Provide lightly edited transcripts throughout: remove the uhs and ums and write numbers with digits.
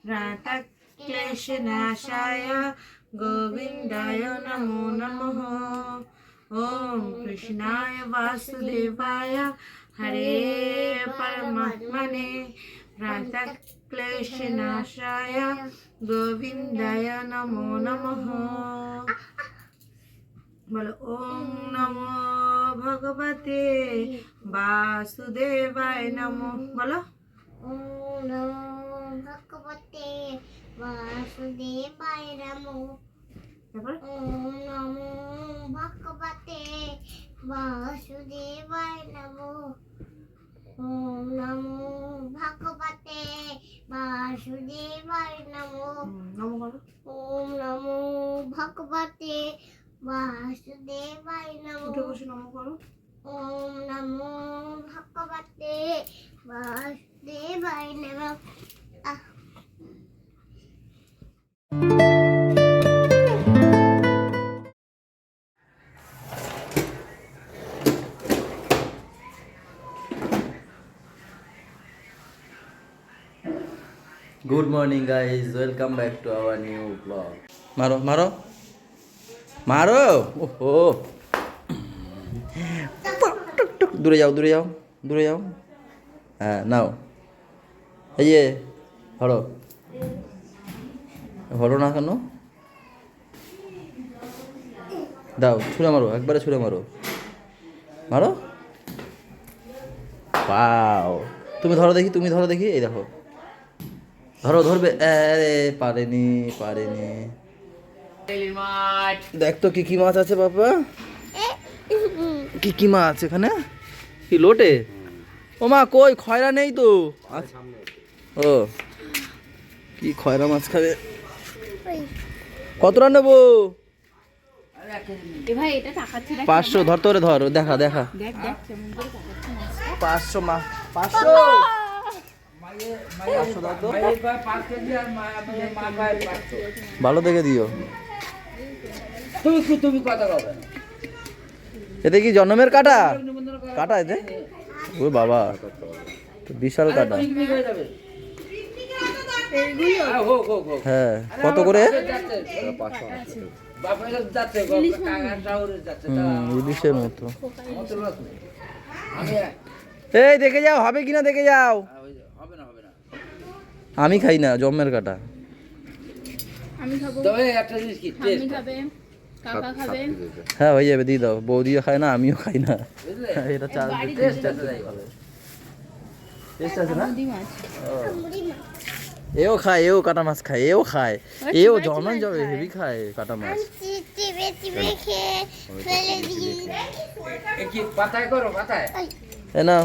প্রাতঃক্লেশনাশায় গোবিন্দায় নমো নমঃ। ওম কৃষ্ণায় বাসুদেবায় হরে পরমাত্মনে প্রাতঃক্লেশনাশায় গোবিন্দায় নমো নমঃ। বলো ওম নমো ভগবতে বাসুদেবায় নমো। বলো ওম নমো ভগবতে বাসুদেবায় নমো। ওম নমো ভগবতে বাসুদেবায় নমো। ওম নমো ভগবতে বাসুদেবায় নমো। ওম নমো ভগবতে বাসুদেবায় নমো। উঠে বসে নমো করো। ওম নমো ভগবতে বাসুদেবায় নমো। Good morning guys, welcome back to our new vlog. मारो मारो मारो ओहो दूरे जाओ दूरे जाओ दूरे जाओ हाँ नाओ ये हलो हलो ना केन दाओ छुड़े मारो एक बारे छुड़े मारो मारो वाओ तुम्हें धरो देखी ये देखो ধরো ধরবে আরে পারেনি দেখ তো কি মাছ আছে বাবা কি মাছ এখানে কি লোটে ও মা কই খয়রা নেই তো ও কি খয়রা মাছ খাবে কতটা নেবো 500 ধর তোরে ধর দেখা 500 মা 500 ভালো দেখে দিও তুমি কথা বলবে এতে কি জন্মের কাটা এতে ও বাবা বিশাল কাটা হ্যাঁ কত করে ইলিশের মতো এই দেখে যাও হবে কিনা দেখে যাও আমি খাই না জম্মের কাটা হ্যাঁ হয়ে যাবে দিয়ে দাও বৌদিও খায় না আমিও খাই না এটা চাল টেস্ট আছে না এও খায় এও কাটা মাছ খায় এও জমন যাবে হেভি খায় কাটা মাছ না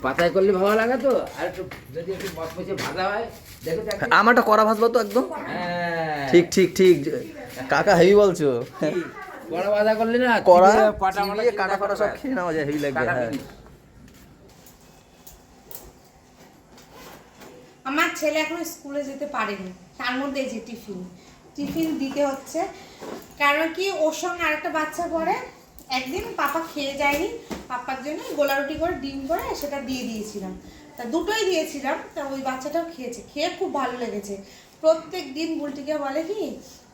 পাতায় করলে ভালো লাগে তো আর একটু যদি একটু মচমচে ভাজা হয় দেখো আমারটা কড়া ভাজবা তো একদম ঠিক কাকা হেভি বলছো কড়া ভাজা করলে না কড়া কাটা সব খেয়ে নেওয়া যায় হেভি লাগবে হ্যাঁ আমার ছেলে এখন স্কুলে যেতে পারেনি তার মধ্যে এই যে টিফিন দিতে হচ্ছে কারণ কি ওর সঙ্গে আরেকটা বাচ্চা পড়ে একদিন পাপা খেয়ে যায়নি পাপার জন্য গোলা রুটি করে ডিম করে সেটা দিয়ে দিয়েছিলাম তা দুটোই দিয়েছিলাম তা ওই বাচ্চাটাও খেয়ে খুব ভালো লেগেছে প্রত্যেক দিন বুলটিকে বলে কি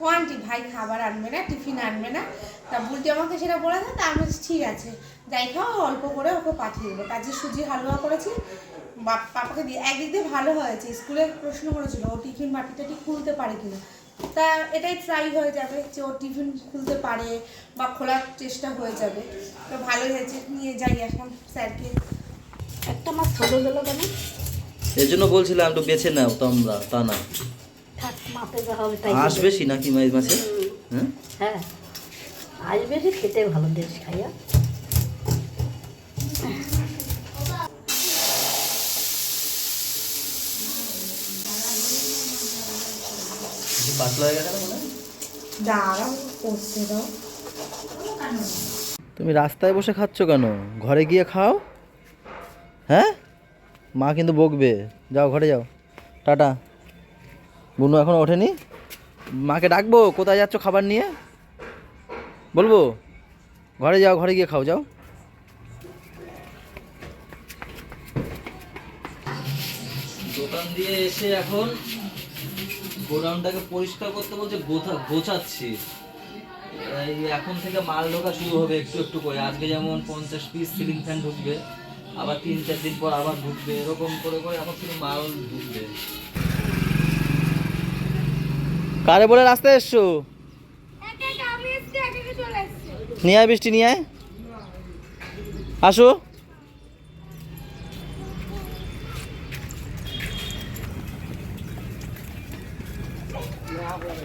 ও আন্টি ভাই খাবার আনবে না টিফিন আনবে না তা বুলটি আমাকে সেটা বলেছে তা আমি ঠিক আছে যাই খাও অল্প করে ওকে পাঠিয়ে দেবো তার যে সুজি হালুয়া করেছি পাপাকে দিয়ে একদিক দিয়ে ভালো হয়েছে স্কুলে প্রশ্ন করেছিল ও টিফিন বাটিটা ঠিক খুলতে পারে কিনা তা এটাই ট্রাই হয়ে যাবে যে ও টিফিন খুলতে পারে বা খোলার চেষ্টা হয়ে যাবে তো ভালোই হয়েছে নিয়ে যাই এখন স্যারকে একটা মাছ ছোটো গেল কেন এর জন্য বলছিলাম একটু বেছে নাও তোমরা তা না আসবে নাকি মাছে হ্যাঁ আসবে যে খেতে ভালো দেশ খাইয়া পাতলা হয়ে গেছে না দাঁড়াও করতে দাও তুমি রাস্তায় বসে খাচ্ছ কেন ঘরে গিয়ে খাও হ্যাঁ মা কিন্তু বকবে যাও ঘরে যাও টাটা বুনু এখনো ওঠেনি মাকে ডাকবো কোথায় যাচ্ছ খাবার নিয়ে বলবো ঘরে যাও ঘরে গিয়ে খাও যাও দোকান দিয়ে এসে এখন গোডাউনটাকে পরিষ্কার করতে বলছে, গোছাচ্ছি। এই এখন থেকে মাল ঢোকা শুরু হবে একটু একটু করে। আজকে যেমন 50 পিস সিলিং ফ্যান ঢুকবে, আবার 3-4 দিন পর আবার ঢুকবে, এরকম করে করে এখন শুধু মাল ঢুকবে। কারে বলে রাস্তায় এসছো? নিয়ে আয় বৃষ্টি, নিয়ে আয়, আসো।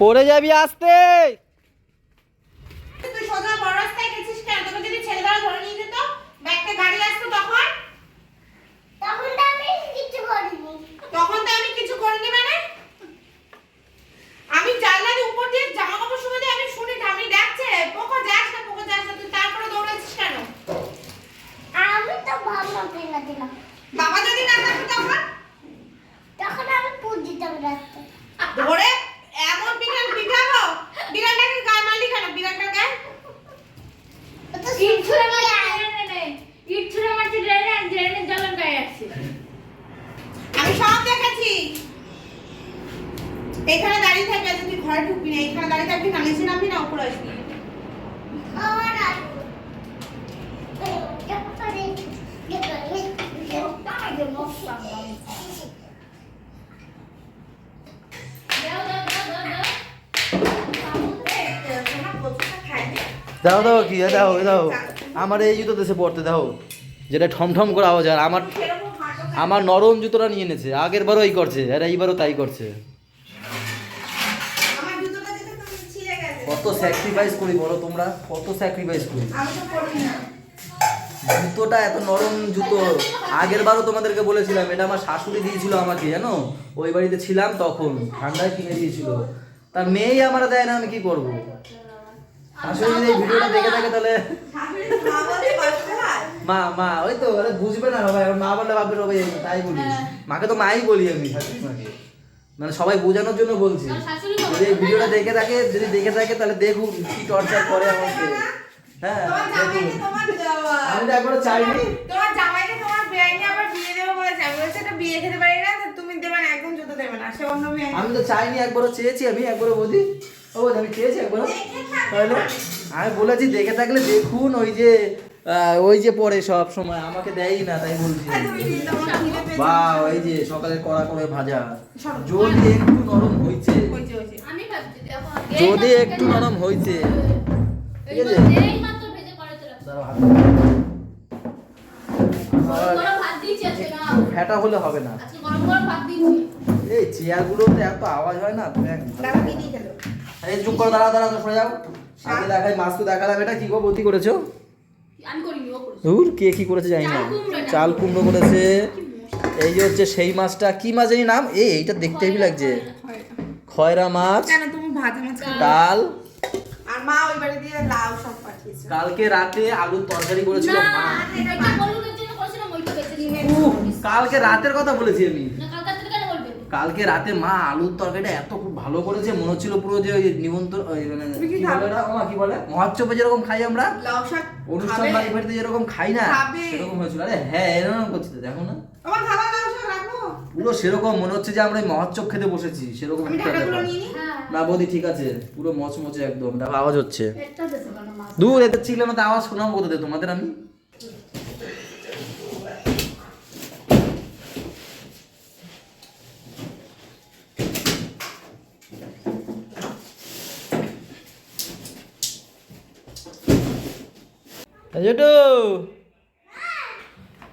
পড়ে যাবি আসতে। তুই সোজা বড় রাস্তায় গেছিস কেন? তোকে যদি ছেলে দ্বারা ধরে নিয়ে যেত, ব্যাগটা গাড়ি আসতো তখন? তখন তো আমি কিছু করিনি। তখন তো আমি কিছু করিনি মানে? আমি জানলার উপর দিয়ে জামা কাপড় শুকাতে আমি শুনি আমি ডাকছে, পোকো যাস না, পোকো যাস না, তুই তারপরে দৌড়াচ্ছিস কেন? আমি তো ভাবনা পেলা দিলাম। বাবা যদি না থাকতো তখন? তখন আমি পুজ দিতাম রাস্তা। ধরে এমন বিড়াল পিটাবো, বিড়ালটাকে গায়ে মারলি কেন? বিড়ালটার গায়ে তো ইট ছুঁড়ে মারি আমি সব দেখেছি। এখানে দাঁড়িয়ে থাকবি, আজ তুই ঘরে ঢুকবি না, এখানে দাঁড়িয়ে থাকবি না, নিচে নামবি না, উপরে আসবি। আমার আসবো। তারপরে দাও দাও কি দাও দাও, আমার এই জুতো দেশে পড়তে দাও, যেটা ঠমঠম করে আওয়াজ। আর আমার নরম জুতোটা নিয়ে এনেছে, আগের বারও এই করছে, আর এইবারও তাই করছে। আমার জুতোটা যেতে তুমি ছিঁড়ে গেছে। কত স্যাক্রিফাইস করি বলো তোমরা, কত স্যাক্রিফাইস করি। আমি তো করি না। জুতোটা এত নরম জুতো, আগের বারও তোমাদেরকে বলেছিলাম, এটা আমার শাশুড়ি দিয়েছিল আমাকে, জানো, ওই বাড়িতে ছিলাম তখন, ঠান্ডায় কিনে দিয়েছিল। তার মেয়েই আমার দেয় না, আমি কি করবো? শাশুড়ি যদি এই ভিডিওটা দেখে থাকে তাহলে শাশুড়ি মা বলে কষ্ট হয়। মা ওই তো আরে বুঝবে না সবাই, মা বললে ভাববে সবাই তাই বলি। মাকে তো মাই বলি আমি, শাশুড়ি মাকে, মানে সবাই বোঝানোর জন্য বলছি। যদি এই ভিডিওটা দেখে থাকে তাহলে দেখুন কি টর্চার করে আমাকে। হ্যাঁ তোমার জামাইকে আমি তো একবারও চাইনি। তোমার জামাইকে তোমার বেআইনি আবার বিয়ে দেবো বলেছে। আমি বলছি এটা বিয়ে খেতে পারি না, তো তুমি দেবে না, একদম জুতো দেবে না, সে অন্য মেয়ে। আমি তো চাইনি, একবারও চেয়েছি, আমি একবারও বলি ও আমি চেয়েছি একবারও, তাহলে আমি বলেছি দেখে থাকলে দেখুন। ওই যে পরে সব সময় আমাকে দেয়ই না, তাই বলছি। বা ওই যে সকালে কড়া করে ভাজা, যদি একটু নরম হয়েছে, যদি একটু নরম হয়েছে, ঠিক আছে, দাঁড়াও, হাত দাও। ফ্যাটা হলে হবে না। এই চেয়ারগুলোতে এত আওয়াজ হয় না, তুমি এই চুপ করে দাঁড়া সরে যাও। আগে দেখাই, মাছ তো দেখালাম, এটা কি গো বতি করেছো? কে কি করেছে জানি না, চাল কুমড়ো করেছে। এই যে হচ্ছে সেই মাছটা, কি মাছ জানি নাম, এইটা দেখতে হেবি লাগছে, খয়রা মাছ, কেন তুমি ভাজা মাছ খাও? ডাল, আর মা ওই বাড়ি দিয়ে লাউ সব পাঠিয়েছে। কালকে রাতে আলুর তরকারি করেছিল মা। কালকে রাতের কথা বলেছি আমি। কালকে রাতে মা আলুর তরকারিটা এত খুব ভালো করেছে, মনে হচ্ছিল পুরো যে ওই নিমন্ত্রণ, মানে কি বলে না ওমা, কি বলে মহোৎসবে যেরকম খাই আমরা, লাউ শাক অনুষ্ঠান বাড়ি বাড়িতে যেরকম খাই না, সেরকম হয়েছিল। আরে হ্যাঁ, এরকম করছি তো, দেখো না, আমার খাবার লাউ শাক রাখো। পুরো সেরকম মনে হচ্ছে যে আমরা মহোৎসব খেতে বসেছি, সেরকম আমি একটা ঢাকাগুলো ব্যাপার। নিয়ে নিই। না বৌদি ঠিক আছে, পুরো মচমচে একদম। দেখো আওয়াজ হচ্ছে, দূর এতে ছিল না, আওয়াজ শোনাবো কোথাতে তোমাদের আমি।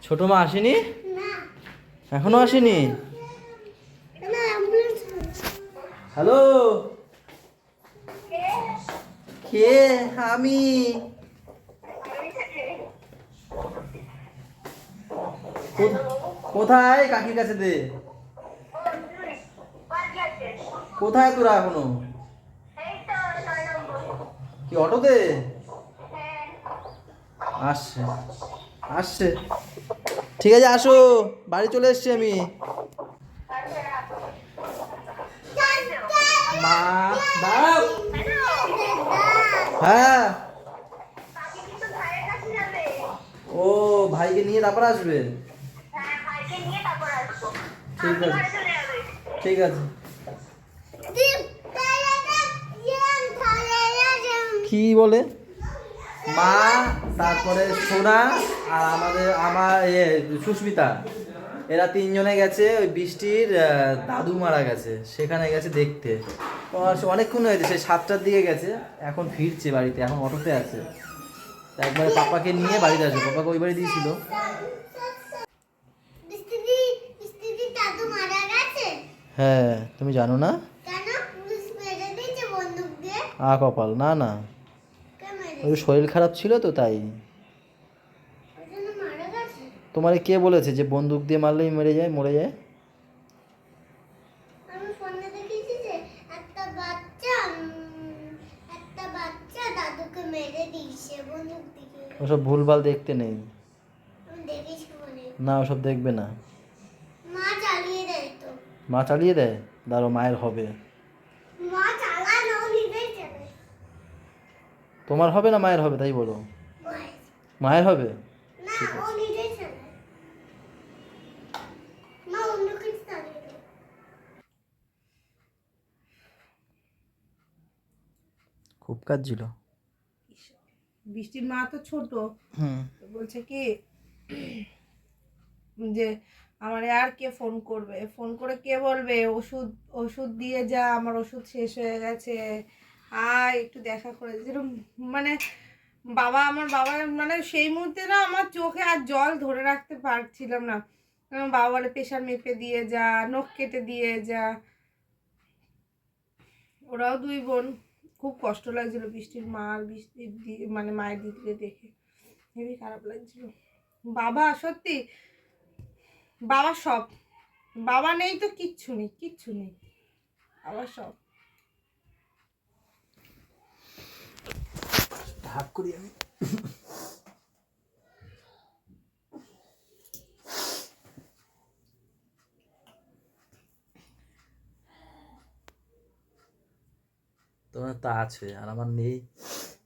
ছোট মা আসেনি এখনো? আসেনি? হ্যালো, কে? আমি কোথায়? কাকির কাছে দে। কোথায় তোরা এখনো? কি অটোতে? আসছে আসছে, ঠিক আছে আসো, বাড়ি চলে এসছি আমি। মা দাঁড়াও, হ্যাঁ ও ভাইকে নিয়ে তারপর আসবে, ঠিক আছে। ঠিক আছে। কি বলে মা, তারপরে সোনা আর আমার সুস্মিতা, এরা তিনজনে গেছে ওই বৃষ্টির দাদু মারা গেছে, সেখানে গেছে দেখতে। অনেকক্ষণ হয়েছে, সেই 7টার দিকে গেছে, এখন ফিরছে বাড়িতে, এখন অটোতে আছে। তা একবারে পাপাকে নিয়ে বাড়িতে আসবে, পাপাকে ওই বাড়ি দিয়েছিল। হ্যাঁ, তুমি জানো না? কপাল, না না, ওই শরীর খারাপ ছিল তো তাই। তোমারে কে বলেছে যে বন্দুক দিয়ে মারলেই মরে যায়? আমি ফোনে দেখেছি যে একটা বাচ্চা দাদুকে মেরে দিয়েছে বন্দুক দিয়ে। ওসব ভুলভাল দেখতে নেই। আমি দেখেছি বলে। না, ওসব দেখবে না। মা চালিয়ে দেয় তো। মা চালিয়ে দেয়? দাঁড়ো, মায়ের হবে। মা চালানো নিজেই চালায়। তোমার হবে না মায়ের হবে, তাই বলো। মায়ের হবে? না, ও নিজেই চালায়। মা অন্য কিছু চালিয়ে দেয়। খুব কাজ ছিল। বৃষ্টির মা তো ছোট, হুম। তো বলছে কি যে আমার আর কে ফোন করবে, ফোন করে কে বলবে ওষুধ ওষুধ দিয়ে যা, আমার ওষুধ শেষ হয়ে গেছে, আয় একটু দেখা করে যেরকম মানে আমার বাবা মানে সেই মুহূর্তে না আমার চোখে আর জল ধরে রাখতে পারছিলাম না। বাবা বলে প্রেশার মেপে দিয়ে যা, নখ কেটে দিয়ে যা। ওরাও দুই বোন, খুব কষ্ট লাগছিল বৃষ্টির মা আর মানে মায়ের দিদিকে দেখে হেবি খারাপ লাগছিল। বাবা সত্যি, বাবা সব, বাবা নেই তো কিচ্ছু নেই, কিচ্ছু নেই, বাবা সব। ভাগ করি আমি। তোমার তো আছে আর আমার নেই,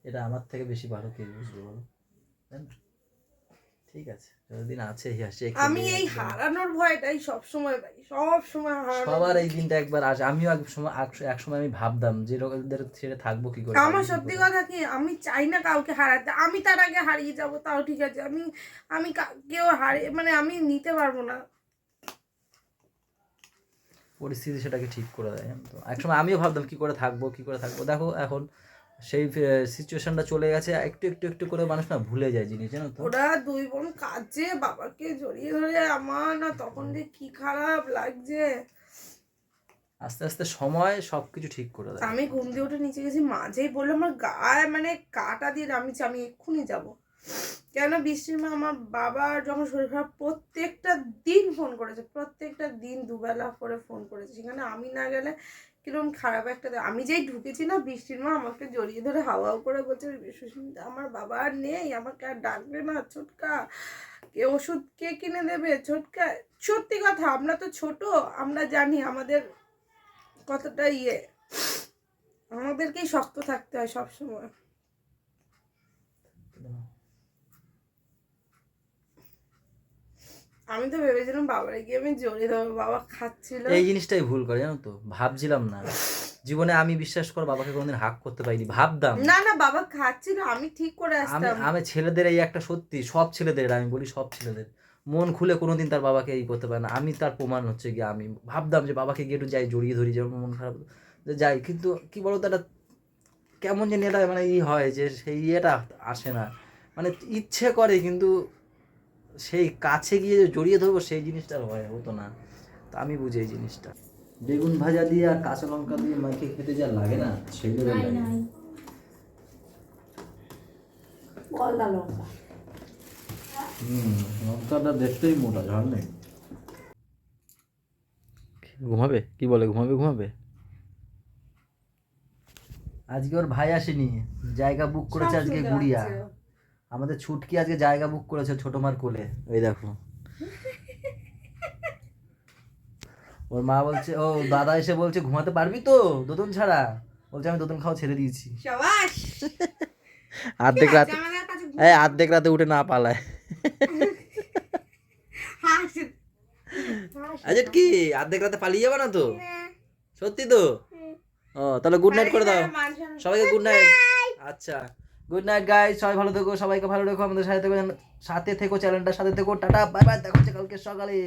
এটা আমার থেকে বেশি ভালো কে বুঝবে বলো? তাই না? ঠিক আছে, যতদিন আছে আমি এই হারানোর ভয়টাই সবসময় পাই, সবসময় হারানোর। সবার এই দিনটা একবার আসে। আমিও এক সময় আমি ভাবতাম যে লোকেদের ছেড়ে থাকবো কি করে। আমার সত্যি কথা কি, আমি চাই না কাউকে হারাতে, আমি তার আগে হারিয়ে যাব তাও ঠিক আছে, আমি কেউ হারিয়ে মানে আমি নিতে পারবো না। পরিস্থিতি সেটাকে ঠিক করে দেয়। তো একসময় আমিও ভাবতাম কি করে থাকবো। দেখো এখন সেই সিচুয়েশনটা চলে গেছে। একটু একটু একটু করে মানুষ না ভুলে যায় জিনিস, জানো তো। ওরা দুই বোন কাজে বাবাকে জড়িয়ে ধরে, আমার না তখন যে কি খারাপ লাগছে। আস্তে আস্তে সময় সবকিছু ঠিক করে দেয়। আমি ঘুম দিয়ে উঠে নিচে গেছি, মাঝেই বললো আমার গায়ে মানে কাটা দিয়ে নামিয়েছে, আমি এক্ষুনি যাব। কেন বৃষ্টির মা আমার বাবার যখন শরীর খারাপ প্রত্যেকটা দিন ফোন করেছে, প্রত্যেকটা দিন দুবেলা করে ফোন করেছে, সেখানে আমি না গেলে কিরকম খারাপ একটা। আমি যেই ঢুকেছি না, বৃষ্টির মা আমাকে জড়িয়ে ধরে হাওয়া করে বলছে সুস্মিতা আমার বাবা আর নেই, আমাকে আর ডাকবে না ছোটকা, কে ওষুধ কে কিনে দেবে ছোটকা। সত্যি কথা, আমরা তো ছোট, আমরা জানি আমাদের কতটা আমাদেরকেই শক্ত থাকতে হয় সবসময়। আমি তো ভেবেছিলাম বাবারে গিয়ে আমি জড়িয়ে দেবো, বাবা খাচ্ছিল। এই জিনিসটাই ভুল করে, জানো তো। ভাবছিলাম না জীবনে, আমি বিশ্বাস কর বাবাকে কোনোদিন হাক করতে পারিনি। ভাবতাম না না, বাবা খাচ্ছিল, আমি ঠিক করে আসতাম। আমি ছেলেদের এই একটা সত্যি, সব ছেলেদের, আমি বলি সব ছেলেদের মন খুলে কোনোদিন তার বাবাকে এই করতে পারে না। আমি তার প্রমাণ হচ্ছে গিয়ে, আমি ভাবতাম যে বাবাকে গিয়ে একটু যাই জড়িয়ে ধরি, যেমন মন খারাপ যাই, কিন্তু কি বলতো একটা কেমন যেন এটা মানে হয় যে সেই ইয়েটা আসে না। মানে ইচ্ছে করে কিন্তু সেই কাছে গিয়ে যে জড়িয়ে ধরবো সেই জিনিসটা হতো না। তো আমি বুঝি এই জিনিসটা। বেগুন ভাজা দিয়ে আর কাঁচা লঙ্কা দিয়ে মাখিয়ে খেতে যা লাগে না, সেগুলো লাগে। গলদা লঙ্কা। লঙ্কাটা দেখতেই মোটা, ঝাল নেই। ঘুমাবে? কি বলে ঘুমাবে? আজকে ওর ভাই আসেনি, জায়গা বুক করেছে আজকে গুড়িয়া। আমাদের ছুটকি আজকে জায়গা বুক করেছে ছোট মার কোলে। ওই দেখো, ওর মা বলছে, ও দাদা এসে বলছে ঘুমাতে পারবি তো দোদন ছাড়া? বলছে আমি দোদন খাওয়া ছেড়ে দিয়েছি। শাবাশ। অর্ধেক রাতে উঠে না পালায়। আজ কি অর্ধেক রাতে পালিয়ে যাবে না তো? সত্যি তো? ও তাহলে গুড নাইট করে দাও সবাইকে, গুড নাইট। আচ্ছা গুড নাইট গাইস, সবাই ভালো থেকো, সবাইকে ভালো রেখো, আমাদের সাথে থেকো, চ্যানেলটার সাথে থেকো। টাটা বাই বাই, দেখা হচ্ছে কালকে সকালে।